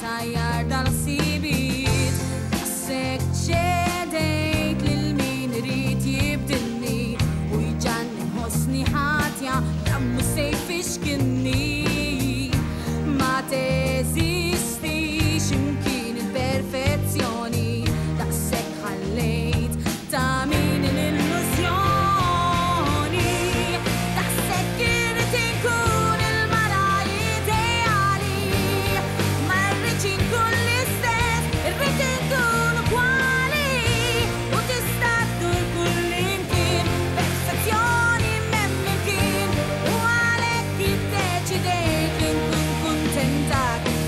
tajjar dal-ħsibiet. Daqshekk ċedejt lil min irid jibdilni u jġanni nħossni ħatja dammu sejf ixkinni. Ma teżistix imkien il-perfezzjoni, daqshekk ħallejt ta' min l-illużjoni. Daqshekk irid inkun il-mara ideali, ma rridx inkun l-istess, irrid inkun ugwali u tista' tdur kull imkien. Perfezzjoni m'hemm imkien u għalhekk iddeċidejt li nkun kuntenta kif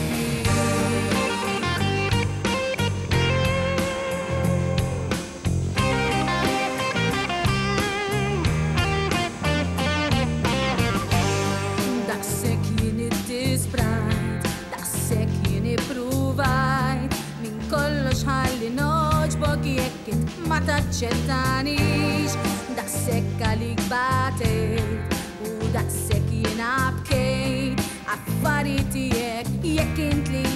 daqshekk jien iddisprajt, daqshekk jien ippruvajt, minn kollox ħalli noġbok jekk int ma taċċettanix. Daqshekk għalik batejt u daqshekk jien abkejt affarijiet tiegħek jekk int li